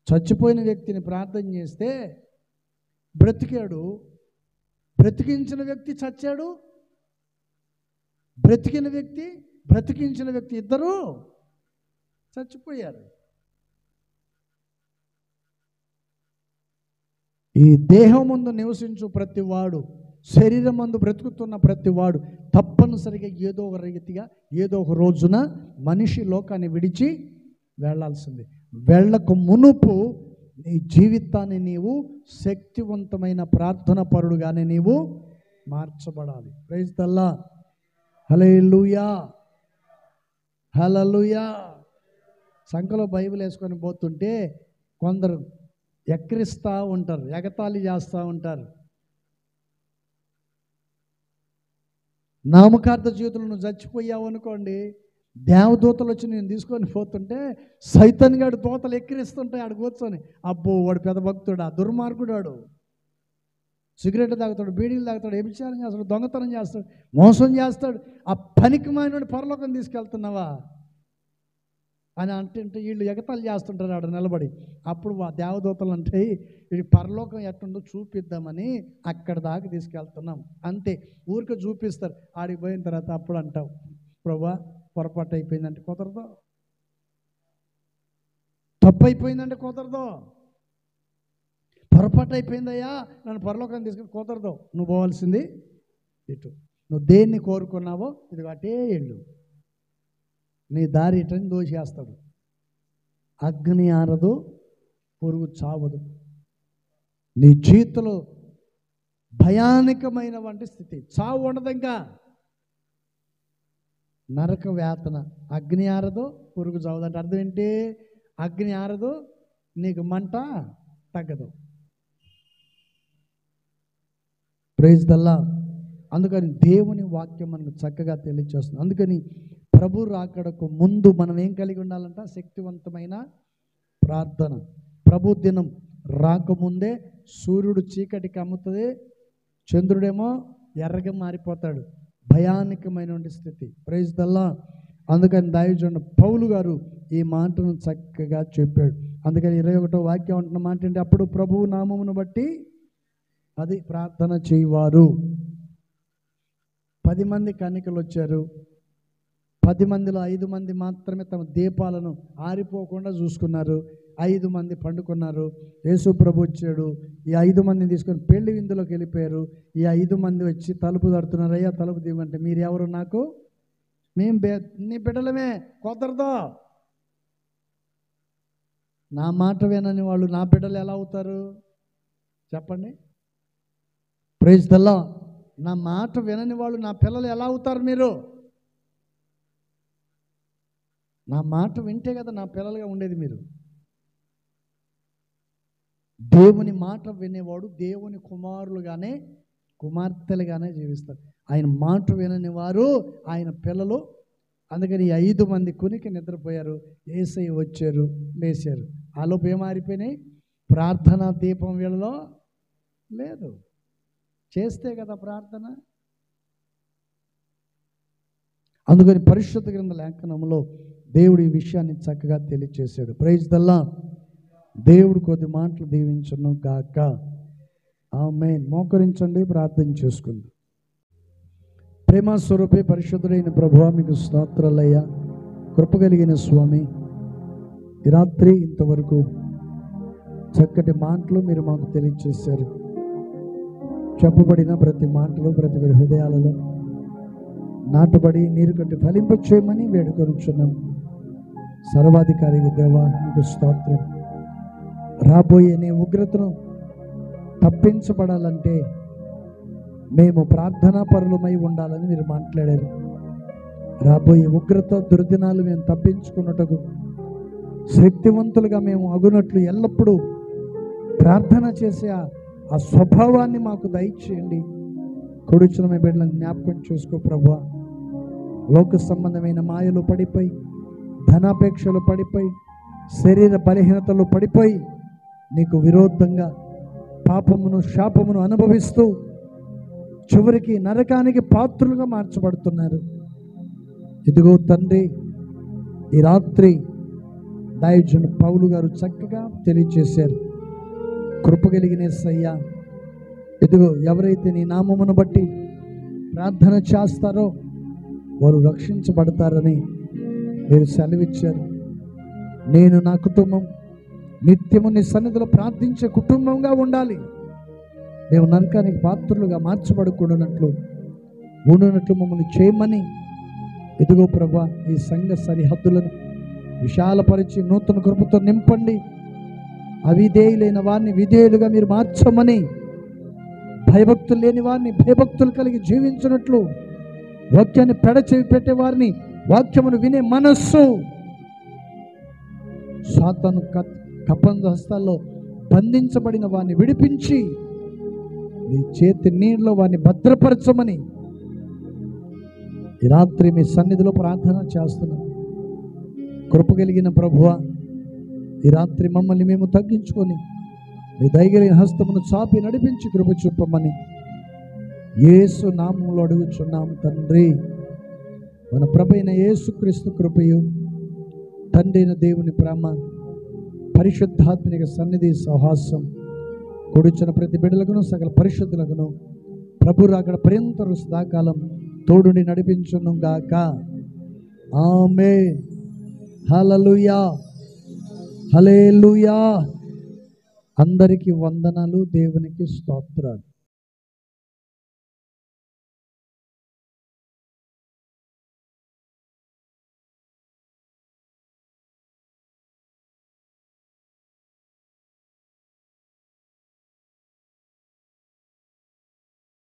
చచ్చిపోయిన వ్యక్తిని ప్రార్థన చేస్తే బ్రతికాడు, బ్రతికించిన వ్యక్తి చచ్చాడు, బ్రతికించిన వ్యక్తి ఇద్దరు చచ్చిపోయారు. ఈ దేహం ముందు నివసించు ప్రతివాడు, శరీరం ముందు బ్రతుకుతున్న ప్రతివాడు తప్పనిసరిగా ఏదో ఒక రీతిగా ఏదో ఒక రోజున మనిషి లోకాన్ని విడిచి వెళ్ళాల్సింది. వెళ్ళక మునుపు నీ జీవితాన్ని నీవు శక్తివంతమైన ప్రార్థన పరుడుగానే నీవు మార్చబడాలి. Praise the Lord. Hallelujah, hallelujah. సంకలో బైబిల్ వేసుకొని పోతుంటే కొందరు ఎక్కిరిస్తూ ఉంటారు, ఎగతాళి చేస్తూ ఉంటారు. నామకార్థ జీవితంలో నువ్వు చచ్చిపోయావు అనుకోండి, దేవదూతలు వచ్చి నేను తీసుకొని పోతుంటే సైతాన్ గాడు దూతలు ఎక్కిరిస్తుంటాయి. ఆడు కూర్చొని, అబ్బో వాడు పెద్ద భక్తుడు, ఆ దుర్మార్గుడు, వాడు సిగరెట్ తాగుతాడు, బీడీలు తాగుతాడు, వ్యభిచారం చేస్తాడు, దొంగతనం చేస్తాడు, మోసం చేస్తాడు, ఆ పనికి మాలినోడు పరలోకం తీసుకెళ్తున్నావా అని అంటుంటే వీళ్ళు ఎగతాళి చేస్తుంటారు ఆడ నిలబడి. అప్పుడు ఆ దేవదూతలు అంటే వీడి పరలోకం ఎట్టుందో చూపిద్దామని అక్కడ దాకా తీసుకెళ్తున్నాం అంతే. ఊరికే చూపిస్తారు. ఆడికి పోయిన తర్వాత అప్పుడు అంటావు, ప్రభువా పొరపాటు అయిపోయిందంటే కుదరదు, తప్పు అయిపోయిందంటే కుదరదు, పొరపాటు అయిపోయిందయ్యా నన్ను పరలోకం తీసుకుని కుదరదు. నువ్వు పోవాల్సింది ఇటు. నువ్వు దేన్ని కోరుకున్నావో ఇది అటే వెళ్ళు. నీ దారి ఇటని దోషేస్తాడు. అగ్ని ఆరదు, పురుగు చావదు. నీ జీవితంలో భయానకమైన వంటి స్థితి, చావు ఉండదు. ఇంకా నరక వేతన. అగ్ని ఆరదు, పురుగు చావదు అంటే అర్థం ఏంటి? అగ్ని ఆరదు, నీకు మంట తగ్గదు. Praise the Lord. అందుకని దేవుని వాక్యం మనకు చక్కగా తెలియజేస్తుంది. అందుకని ప్రభు రాకడకు ముందు మనం ఏం కలిగి ఉండాలంట? శక్తివంతమైన ప్రార్థన. ప్రభు దినం రాకముందే సూర్యుడు చీకటికి అమ్ముతుంది, చంద్రుడేమో ఎర్రగా మారిపోతాడు. భయానకమైన స్థితి. Praise the Lord. అందుకని దైవజనుడు పౌలు గారు ఈ మాటను చక్కగా చెప్పాడు. అందుకని 21వ వాక్యం అంటున్న మాట ఏంటి? అప్పుడు ప్రభువు నామమును బట్టి అది ప్రార్థన చేయవారు. 10 మంది కన్యకలు వచ్చారు. 10 మందిలో 5 మంది మాత్రమే తమ దీపాలను ఆరిపోకుండా చూసుకున్నారు. 5 మంది పండుకున్నారు. యేసు ప్రభు వచ్చాడు. ఈ 5 మందిని తీసుకొని పెళ్లి విందులోకి వెళ్ళిపోయారు. ఈ 5 మంది వచ్చి తలుపు తడుతున్నారు. అయ్యా తలుపు తీయమంటే, మీరు ఎవరు? నాకు మేము నీ బిడ్డలమే. కుదరదు. నా మాట వినని వాళ్ళు నా బిడ్డలు ఎలా అవుతారు చెప్పండి? Praise the Lord. నా మాట వినని వాళ్ళు నా పిల్లలు ఎలా అవుతారు? మీరు నా మాట వింటే కదా నా పిల్లలుగా ఉండేది. మీరు దేవుని మాట వినేవాడు దేవుని కుమారులుగానే కుమార్తెలుగానే జీవిస్తారు. ఆయన మాట వినని వారు ఆయన పిల్లలు. అందుకని 5 మంది కునికి నిద్రపోయారు. యేసయ్య వచ్చారు, లేచారు. ఆలోపు ఏం మారిపోయినాయి? ప్రార్థనా దీపం వీళ్ళలో లేదు. చేస్తే కదా ప్రార్థన. అందుకని పరిశుద్ధ గ్రంథ లేఖనంలో దేవుడు ఈ విషయాన్ని చక్కగా తెలియజేశాడు. Praise the Lord. దేవుడు కొద్ది మాటలు దీవించును గాక. ఆమేన్. మోకరించండి, ప్రార్థన చేసుకుందాం. ప్రేమ స్వరూపే పరిశుద్ధుడైన ప్రభువా, మీకు స్తోత్రాలయ్యా. కృప కలిగిన స్వామి, ఈ రాత్రి ఇంతవరకు చక్కటి మాటలు మీరు మాకు తెలియజేశారు. చెప్పబడిన ప్రతి మాటలు ప్రతి హృదయాలలో నాటుబడి నీరు కట్టి ఫలింపచేయమని వేడుకొనుచున్నాం. సర్వాధికారి దేవా, మీకు స్తోత్రం. రాబోయే నీ ఉగ్రతను తప్పించబడాలంటే మేము ప్రార్థనా పరులమై ఉండాలని మీరు మాట్లాడారు. రాబోయే ఉగ్రత దుర్దినాలు మేము తప్పించుకున్నటకు శక్తివంతులుగా మేము అగునట్లు ఎల్లప్పుడూ ప్రార్థన చేసే ఆ స్వభావాన్ని మాకు దయచేయండి. కొడుచున్న మీ బిడ్డలను జ్ఞాపకం చేసుకో ప్రభువా. లోక సంబంధమైన మాయలు పడిపోయి, ధనాపేక్షలు పడిపోయి, శరీర బలహీనతలు పడిపోయి, నీకు విరోధంగా పాపమును శాపమును అనుభవిస్తూ చివరికి నరకానికి పాత్రులుగా మార్చబడుతున్నారు. ఇదిగో తండ్రి, ఈ రాత్రి దైవజనుడు పౌలు గారు చక్కగా తెలియజేశారు. కృప కలిగిన యేసయ్యా, ఇదిగో ఎవరైతే నీ నామమును బట్టి ప్రార్థన చేస్తారో వారు రక్షించబడతారని మీరు సెలవిచ్చారు. నేను నా కుటుంబం నిత్యము నీ సన్నిధిలో ప్రార్థించే కుటుంబంగా ఉండాలి. మేము నరకానికి పాత్రులుగా మార్చబడకూడనట్లు మమ్మల్ని చేయమని ఇదిగో ప్రభా, ఈ సంఘ సరిహద్దులను విశాలపరిచి నూతన కృపతో నింపండి. అవిధేయులైన వారిని విధేయులుగా మీరు మార్చమని, భయభక్తులు లేని వారిని భయభక్తులు కలిగి జీవించినట్లు, వాక్యాన్ని పెడచెవి పెట్టే వారిని వాక్యమును వినే మనస్సు, సాతాను కబంధ హస్తాల్లో బంధించబడిన వారిని విడిపించి నీ చేతి నీళ్ళలో వారిని భద్రపరచమని ఈ రాత్రి మీ సన్నిధిలో ప్రార్థన చేస్తున్నాం. కృప కలిగిన ప్రభువా, ఈ రాత్రి మమ్మల్ని మేము తగ్గించుకొని మీ దయగలిగిన హస్తమును చాపి నడిపించి కృప చూపమని యేసు నామములో అడుగుచున్నాం తండ్రి. మన ప్రభువైన యేసుక్రీస్తు కృపయు, తండ్రి అయిన దేవుని ప్రేమ, పరిశుద్ధాత్మనిక సన్నిధి సహవాసం కూడిచిన ప్రతి బిడ్డలకును సకల పరిశుద్ధులకును ప్రభు రాకడ పర్యంత సదాకాలం తోడుని నడిపించును గాక. ఆమేన్. హల్లెలూయా, హల్లెలూయా. అందరికీ వందనాలు, దేవునికి స్తోత్రాలు.